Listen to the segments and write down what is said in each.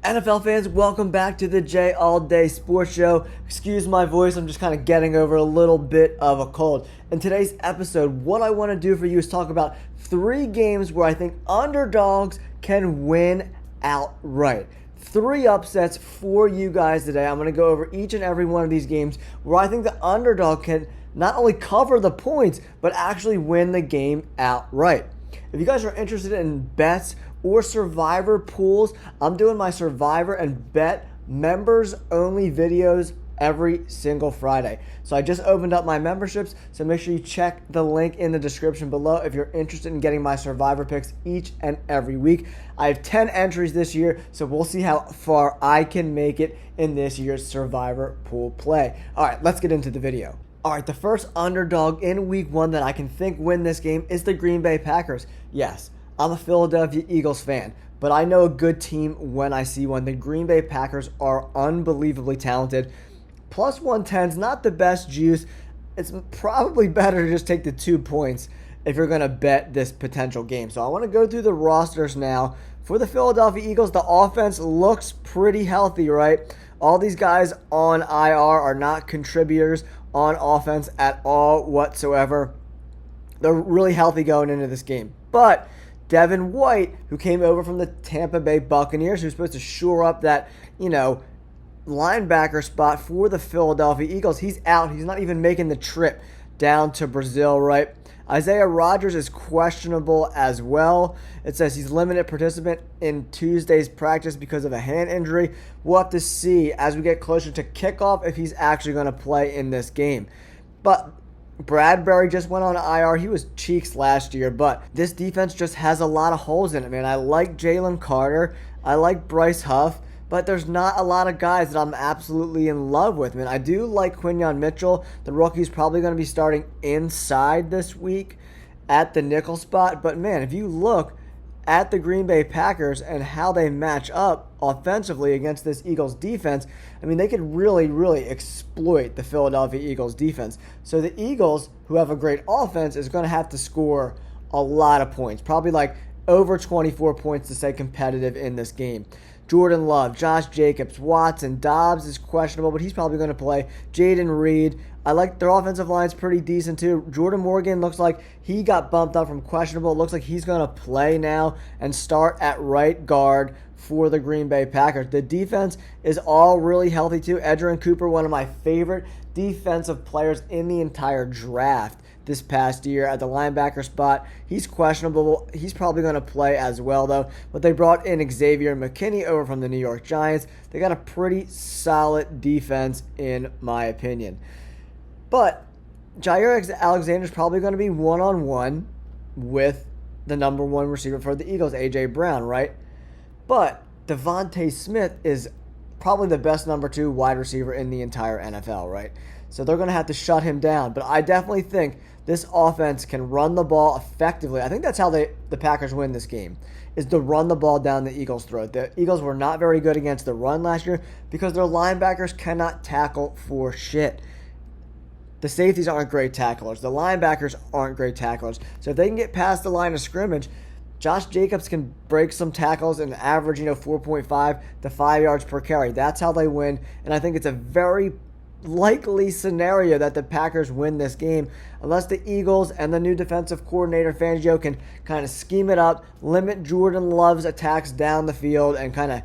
NFL fans, welcome back to the J All Day Sports Show. Excuse my voice, I'm just kind of getting over a little bit of a cold. In today's episode, what I want to do for you is talk about 3 games where I think underdogs can win outright. 3 upsets for you guys today. I'm going to go over each and every one of these games where I think the underdog can not only cover the points, but actually win the game outright. If you guys are interested in bets or survivor pools, I'm doing my survivor and bet members only videos every single Friday. So I just opened up my memberships, so make sure you check the link in the description below if you're interested in getting my survivor picks each and every week. I have 10 entries this year, so we'll see how far I can make it in this year's survivor pool play. All right, let's get into the video. All right, the first underdog in week 1 that I can think win this game is the Green Bay Packers. Yes, I'm a Philadelphia Eagles fan, but I know a good team when I see one. The Green Bay Packers are unbelievably talented. Plus 110 is not the best juice. It's probably better to just take the 2 points if you're going to bet this potential game. So I want to go through the rosters now. For the Philadelphia Eagles, the offense looks pretty healthy, right? All these guys on IR are not contributors on offense at all whatsoever. They're really healthy going into this game. But Devin White, who came over from the Tampa Bay Buccaneers, who's supposed to shore up that, linebacker spot for the Philadelphia Eagles, he's out. He's not even making the trip down to Brazil, right? Isaiah Rodgers is questionable as well. It says he's limited participant in Tuesday's practice because of a hand injury. We'll have to see as we get closer to kickoff if he's actually going to play in this game. But Bradbury just went on IR. He was cheeks last year, but this defense just has a lot of holes in it, man. I like Jalen Carter. I like Bryce Huff, but there's not a lot of guys that I'm absolutely in love with, man. I do like Quinyon Mitchell. The rookie's probably going to be starting inside this week at the nickel spot. But, man, if you look at the Green Bay Packers and how they match up offensively against this Eagles defense, I mean, they could really, really exploit the Philadelphia Eagles defense. So the Eagles, who have a great offense, is going to have to score a lot of points, probably like over 24 points to stay competitive in this game. Jordan Love, Josh Jacobs, Watson, Dobbs is questionable, but he's probably going to play. Jaden Reed, I like their offensive line's pretty decent too. Jordan Morgan looks like he got bumped up from questionable. It looks like he's going to play now and start at right guard for the Green Bay Packers. The defense is all really healthy too. Edgerrin Cooper, one of my favorite defensive players in the entire draft this past year at the linebacker spot. He's questionable. He's probably going to play as well, though. But they brought in Xavier McKinney over from the New York Giants. They got a pretty solid defense, in my opinion. But Jair Alexander is probably going to be one-on-one with the number 1 receiver for the Eagles, A.J. Brown, right? But Devontae Smith is probably the best number 2 wide receiver in the entire NFL, right? So they're going to have to shut him down. But I definitely think this offense can run the ball effectively. I think that's how the Packers win this game, is to run the ball down the Eagles' throat. The Eagles were not very good against the run last year because their linebackers cannot tackle for shit. The safeties aren't great tacklers. The linebackers aren't great tacklers. So if they can get past the line of scrimmage, Josh Jacobs can break some tackles and average, 4.5 to 5 yards per carry. That's how they win. And I think it's a very likely scenario that the Packers win this game unless the Eagles and the new defensive coordinator Fangio can kind of scheme it up, limit Jordan Love's attacks down the field, and kind of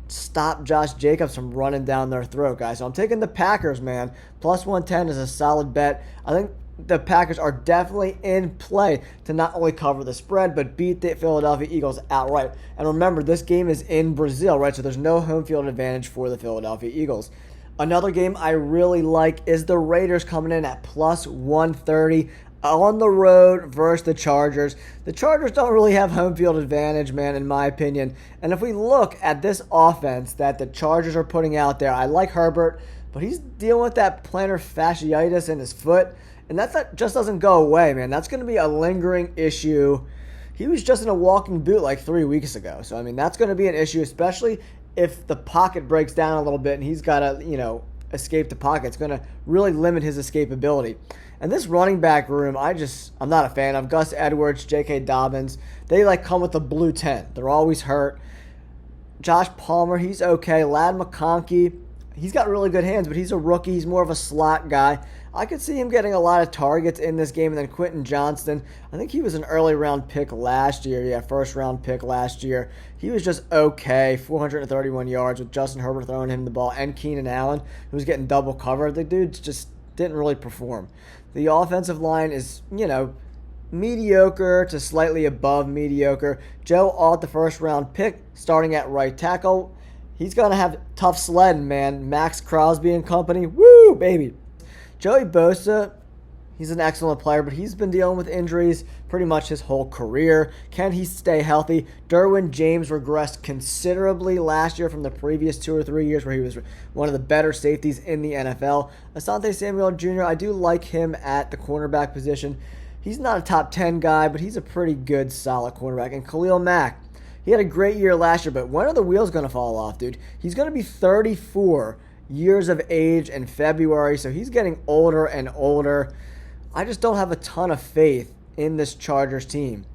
stop Josh Jacobs from running down their throat, guys. So I'm taking the Packers, man. Plus 110 is a solid bet. I think the Packers are definitely in play to not only cover the spread, but beat the Philadelphia Eagles outright. And remember, this game is in Brazil, right? So there's no home field advantage for the Philadelphia Eagles. Another game I really like is the Raiders coming in at plus 130 on the road versus the Chargers. The Chargers don't really have home field advantage, man, in my opinion. And if we look at this offense that the Chargers are putting out there, I like Herbert, but he's dealing with that plantar fasciitis in his foot. And that just doesn't go away, man. That's going to be a lingering issue. He was just in a walking boot like 3 weeks ago. So, I mean, that's going to be an issue, especially if the pocket breaks down a little bit and he's got to, escape the pocket. It's going to really limit his escapability. And this running back room, I'm not a fan of. Gus Edwards, J.K. Dobbins, they come with the blue tent. They're always hurt. Josh Palmer, he's okay. Ladd McConkey, he's got really good hands, but he's a rookie. He's more of a slot guy. I could see him getting a lot of targets in this game. And then Quentin Johnston, I think he was an early round pick last year. Yeah, first round pick last year. He was just okay. 431 yards with Justin Herbert throwing him the ball and Keenan Allen, who was getting double covered. The dude just didn't really perform. The offensive line is, mediocre to slightly above mediocre. Joe Alt, the first round pick, starting at right tackle. He's going to have tough sledding, man. Max Crosby and company. Woo, baby. Joey Bosa, he's an excellent player, but he's been dealing with injuries pretty much his whole career. Can he stay healthy? Derwin James regressed considerably last year from the previous 2 or 3 years where he was one of the better safeties in the NFL. Asante Samuel Jr., I do like him at the cornerback position. He's not a top 10 guy, but he's a pretty good, solid cornerback. And Khalil Mack, he had a great year last year, but when are the wheels going to fall off, dude? He's going to be 34 years of age in February, so he's getting older and older. I just don't have a ton of faith in this Chargers team.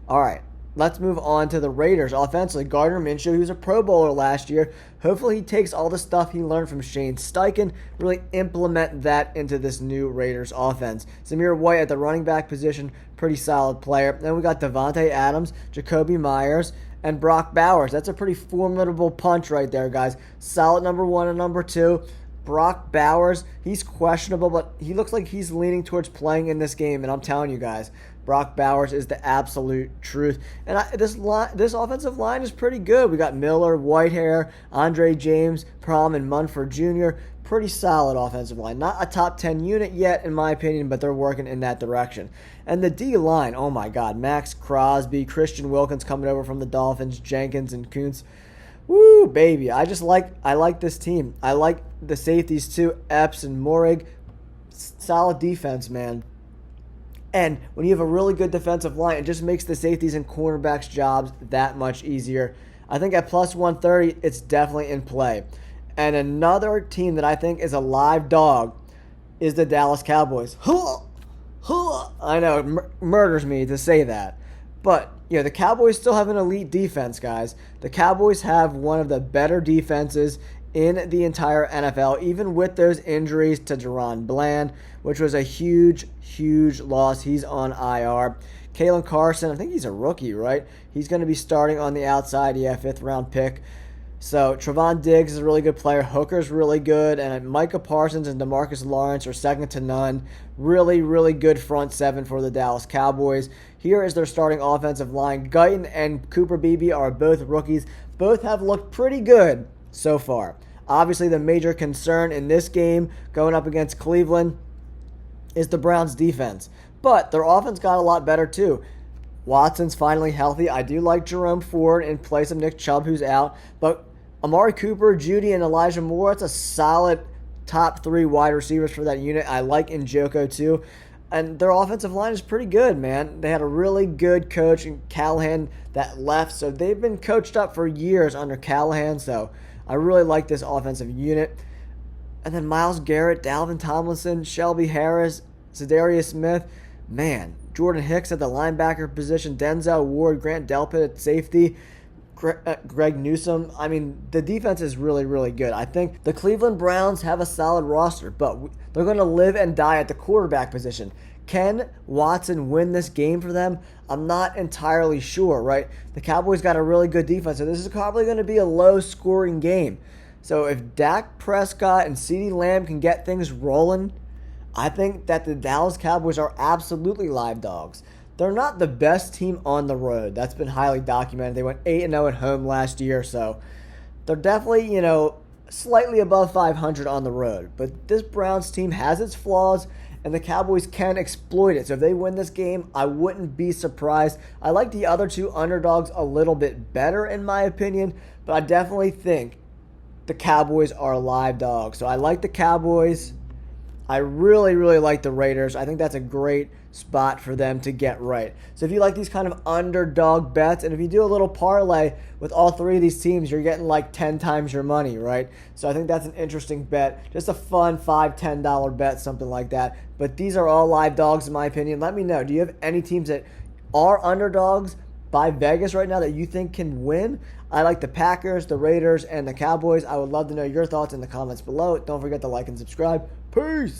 All right, let's move on to the Raiders. Offensively, Gardner Minshew, he was a Pro Bowler last year. Hopefully he takes all the stuff he learned from Shane Steichen, really implement that into this new Raiders offense. Zamir White at the running back position, pretty solid player. Then we got Devontae Adams, Jacoby Myers, and Brock Bowers. That's a pretty formidable punch right there, guys. Solid number 1 and number 2. Brock Bowers, he's questionable, but he looks like he's leaning towards playing in this game, and I'm telling you guys, Brock Bowers is the absolute truth. And this offensive line is pretty good. We got Miller, Whitehair, Andre James, Prom, and Munford Jr. Pretty solid offensive line. Not a top 10 unit yet, in my opinion, but they're working in that direction. And the D-line, oh my God, Max Crosby, Christian Wilkins coming over from the Dolphins, Jenkins and Kuntz. Woo, baby. I like this team. I like the safeties too, Epps and Morig. Solid defense, man. And when you have a really good defensive line, it just makes the safeties and cornerbacks' jobs that much easier. I think at plus 130, it's definitely in play. And another team that I think is a live dog is the Dallas Cowboys. I know, it murders me to say that. But, the Cowboys still have an elite defense, guys. The Cowboys have one of the better defenses in the entire NFL, even with those injuries to Deron Bland, which was a huge, huge loss. He's on IR. Kalen Carson, I think he's a rookie, right? He's going to be starting on the outside. Yeah, 5th round pick. So Trevon Diggs is a really good player. Hooker's really good. And Micah Parsons and DeMarcus Lawrence are second to none. Really, really good front seven for the Dallas Cowboys. Here is their starting offensive line. Guyton and Cooper Beebe are both rookies. Both have looked pretty good so far. Obviously, the major concern in this game going up against Cleveland is the Browns' defense. But their offense got a lot better too. Watson's finally healthy. I do like Jerome Ford in place of Nick Chubb, who's out. But Amari Cooper, Judy, and Elijah Moore, it's a solid top 3 wide receivers for that unit. I like Njoku too. And their offensive line is pretty good, man. They had a really good coach in Callahan that left. So they've been coached up for years under Callahan. So I really like this offensive unit. And then Myles Garrett, Dalvin Tomlinson, Shelby Harris, Za'Darius Smith. Man, Jordan Hicks at the linebacker position, Denzel Ward, Grant Delpit at safety, Greg Newsome. I mean, the defense is really, really good. I think the Cleveland Browns have a solid roster, but they're going to live and die at the quarterback position. Can Watson win this game for them? I'm not entirely sure, right? The Cowboys got a really good defense, so this is probably going to be a low-scoring game. So if Dak Prescott and CeeDee Lamb can get things rolling, I think that the Dallas Cowboys are absolutely live dogs. They're not the best team on the road. That's been highly documented. They went 8-0 at home last year, so they're definitely, slightly above 500 on the road. But this Browns team has its flaws, and the Cowboys can exploit it. So if they win this game, I wouldn't be surprised. I like the other 2 underdogs a little bit better, in my opinion, but I definitely think the Cowboys are live dogs. So I like the Cowboys. I really, really like the Raiders. I think that's a great spot for them to get right. So if you like these kind of underdog bets, and if you do a little parlay with all 3 of these teams, you're getting like 10 times your money, right? So I think that's an interesting bet. Just a fun $5, $10 bet, something like that. But these are all live dogs in my opinion. Let me know. Do you have any teams that are underdogs by Vegas right now that you think can win. I like the Packers, the Raiders, and the Cowboys. I would love to know your thoughts in the comments below. Don't forget to like and subscribe. Peace!